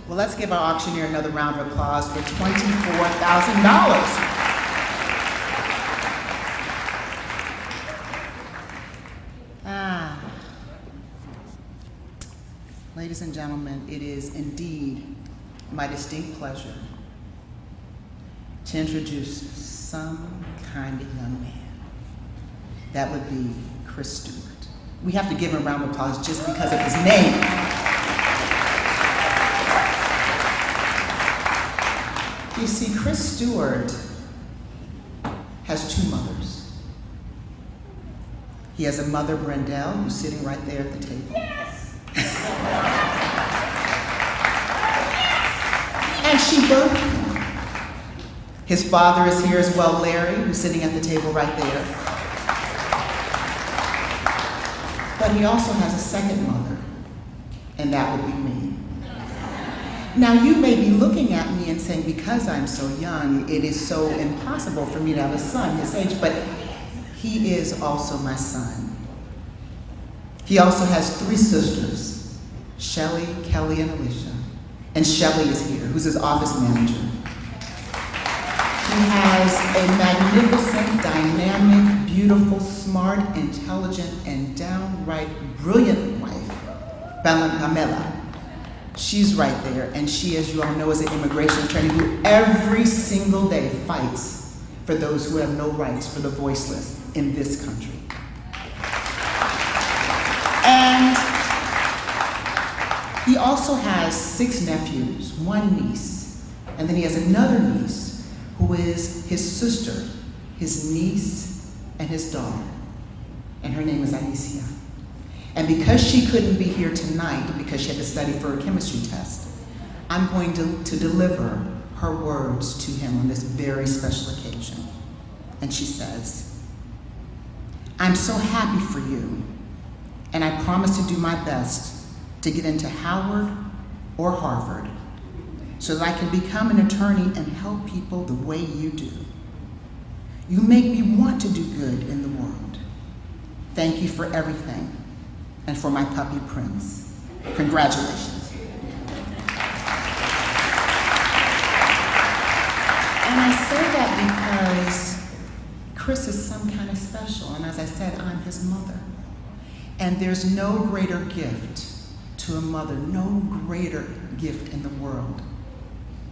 Well, let's give our auctioneer another round of applause for $24,000. Ladies and gentlemen, it is indeed my distinct pleasure to introduce some kind of young man. That would be Chris Stewart. We have to give him a round of applause just because of his name. You see, Chris Stewart has two mothers. He has a mother, Brendel, who's sitting right there at the table. Yes. And she birthed him. His father is here as well, Larry, who's sitting at the table right there. But he also has a second mother, and that would be me. Now, you may be looking at me and saying, because I'm so young, it is so impossible for me to have a son his age, but he is also my son. He also has three sisters, Shelly, Kelly, and Alicia. And Shelly is here, who's his office manager. He has a magnificent, dynamic, beautiful, smart, intelligent, and downright brilliant wife, Pamela. She's right there, and she, as you all know, is an immigration attorney who every single day fights for those who have no rights, for the voiceless in this country. And he also has 6 nephews, 1 niece, and then he has another niece who is his sister, his niece, and his daughter. And her name is Alicia. And because she couldn't be here tonight, because she had to study for a chemistry test, I'm going to deliver her words to him on this very special occasion. And she says, I'm so happy for you, and I promise to do my best to get into Howard or Harvard so that I can become an attorney and help people the way you do. You make me want to do good in the world. Thank you for everything, and for my puppy Prince. Congratulations. And I say that because Chris is some kind of special, and as I said, I'm his mother. And there's no greater gift to a mother, no greater gift in the world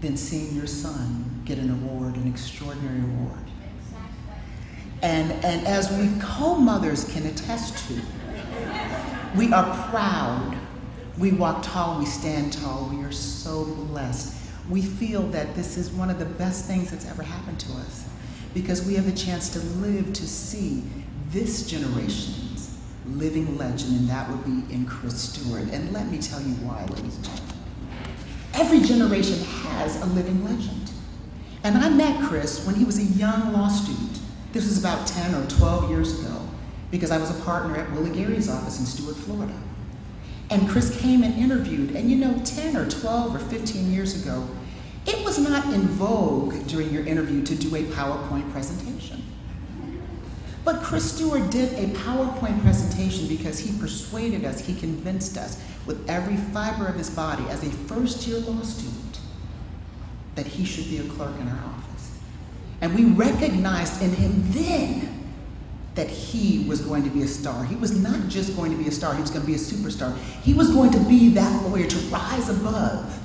than seeing your son get an award, an extraordinary award. And as we co-mothers can attest to, we are proud. We walk tall, we stand tall. We are so blessed. We feel that this is one of the best things that's ever happened to us because we have the chance to live to see this generation's living legend, and that would be in Chris Stewart. And let me tell you why, ladies and gentlemen. Every generation has a living legend. And I met Chris when he was a young law student. This was about 10 or 12 years ago, because I was a partner at Willie Gary's office in Stewart, Florida. And Chris came and interviewed, and 10 or 12 or 15 years ago, it was not in vogue during your interview to do a PowerPoint presentation. But Chris Stewart did a PowerPoint presentation because he persuaded us, he convinced us with every fiber of his body as a first-year law student that he should be a clerk in our office. And we recognized in him then that he was going to be a star. He was not just going to be a star, he was going to be a superstar. He was going to be that lawyer to rise above,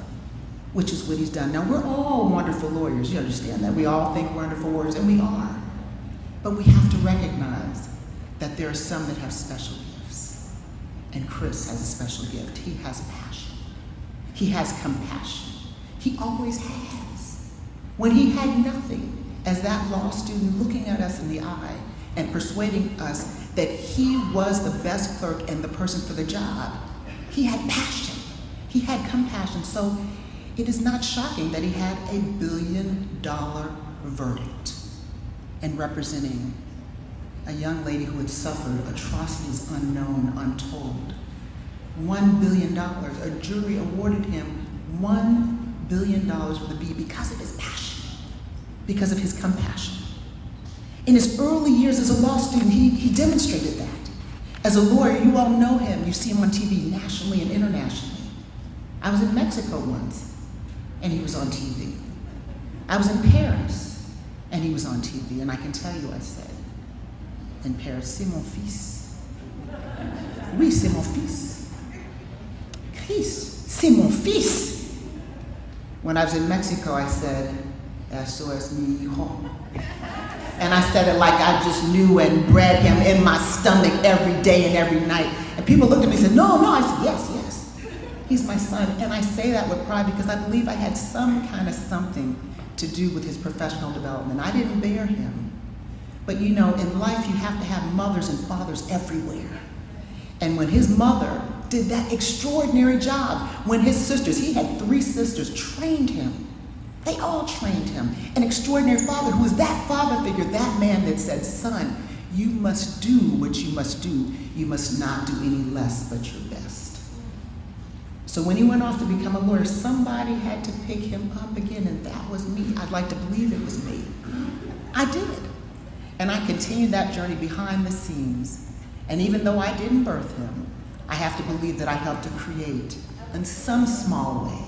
which is what he's done. Now, we're all wonderful lawyers, you understand that. We all think we're wonderful lawyers, and we are. But we have to recognize that there are some that have special gifts. And Chris has a special gift. He has passion. He has compassion. He always has. When he had nothing, as that law student looking at us in the eye and persuading us that he was the best clerk and the person for the job, he had passion. He had compassion. So it is not shocking that he had a $1 billion verdict and representing a young lady who had suffered atrocities unknown, untold. $1 billion, a jury awarded him $1 billion with a B because of his passion, because of his compassion. In his early years as a law student, he demonstrated that. As a lawyer, you all know him. You see him on TV nationally and internationally. I was in Mexico once, and he was on TV. I was in Paris, and he was on TV, and I can tell you I said, in Paris, c'est mon fils. Oui, c'est mon fils. Chris, c'est mon fils. When I was in Mexico, I said, eso es mi hijo. And I said it like I just knew and bred him in my stomach every day and every night. And people looked at me and said, no, no. I said, yes, yes. He's my son. And I say that with pride because I believe I had some kind of something to do with his professional development. I didn't bear him. But you know, in life you have to have mothers and fathers everywhere. And when his mother did that extraordinary job, when his sisters, he had 3 sisters, trained him. They all trained him. An extraordinary father who was that father figure, that man that said, son, you must do what you must do. You must not do any less but your best. So when he went off to become a lawyer, somebody had to pick him up again, and that was me. I'd like to believe it was me. I did. And I continued that journey behind the scenes. And even though I didn't birth him, I have to believe that I helped to create, in some small way,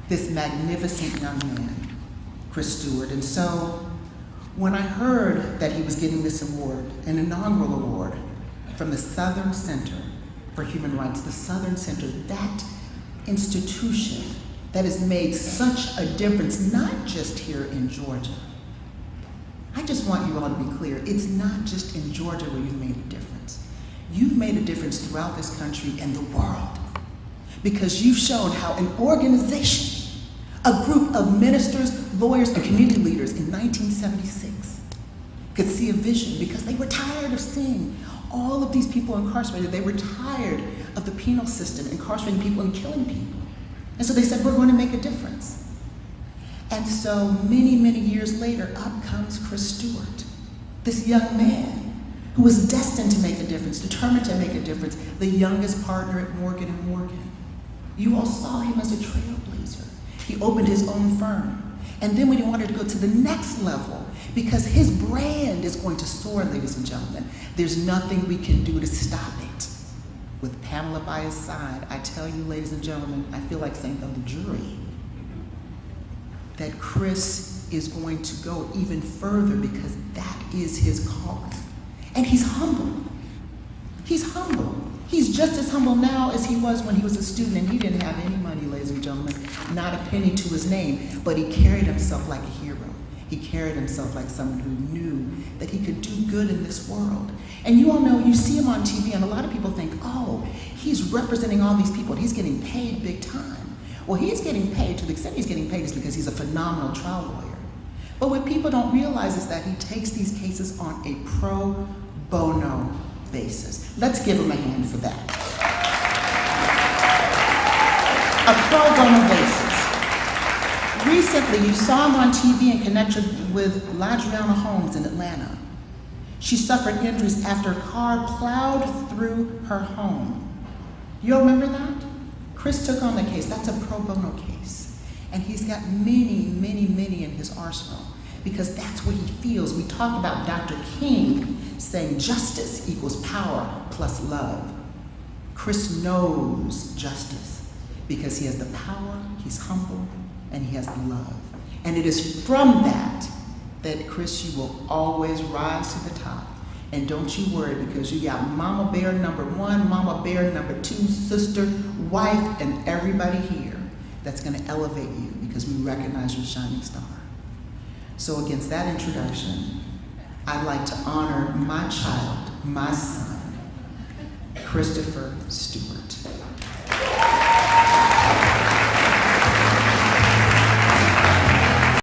this magnificent young man, Chris Stewart. And so when I heard that he was getting this award, an inaugural award from the Southern Center for Human Rights, the Southern Center, that institution that has made such a difference, not just here in Georgia. I just want you all to be clear, it's not just in Georgia where you've made a difference. You've made a difference throughout this country and the world, because you've shown how an organization, a group of ministers, lawyers, and community leaders in 1976 could see a vision because they were tired of seeing all of these people incarcerated. They were tired of the penal system incarcerating people and killing people. And so they said, we're going to make a difference. And so many, many years later, up comes Chris Stewart, this young man who was destined to make a difference, determined to make a difference, the youngest partner at Morgan & Morgan. You all saw him as a trailblazer. He opened his own firm. And then when he wanted to go to the next level, because his brand is going to soar, ladies and gentlemen, there's nothing we can do to stop it. With Pamela by his side, I tell you, ladies and gentlemen, I feel like saying of the jury, that Chris is going to go even further because that is his calling. And he's humble. He's humble. He's just as humble now as he was when he was a student, and he didn't have any money, ladies and gentlemen, not a penny to his name, but he carried himself like a hero. He carried himself like someone who knew that he could do good in this world. And you all know, you see him on TV, and a lot of people think, oh, he's representing all these people, and he's getting paid big time. Well, he's getting paid, to the extent he's getting paid is because he's a phenomenal trial lawyer. But what people don't realize is that he takes these cases on a pro bono basis. Let's give him a hand for that. A pro bono basis. Recently, you saw him on TV in connection with LaDriana Holmes in Atlanta. She suffered injuries after a car plowed through her home. You all remember that? Chris took on the case. That's a pro bono case. And he's got many, many, many in his arsenal because that's what he feels. We talked about Dr. King saying justice equals power plus love. Chris knows justice because he has the power, he's humble, and he has the love. And it is from that Chris, you will always rise to the top. And don't you worry, because you got Mama Bear number 1, Mama Bear number 2, sister, wife, and everybody here that's going to elevate you because we recognize your shining star. So against that introduction, I'd like to honor my child, my son, Christopher Stewart.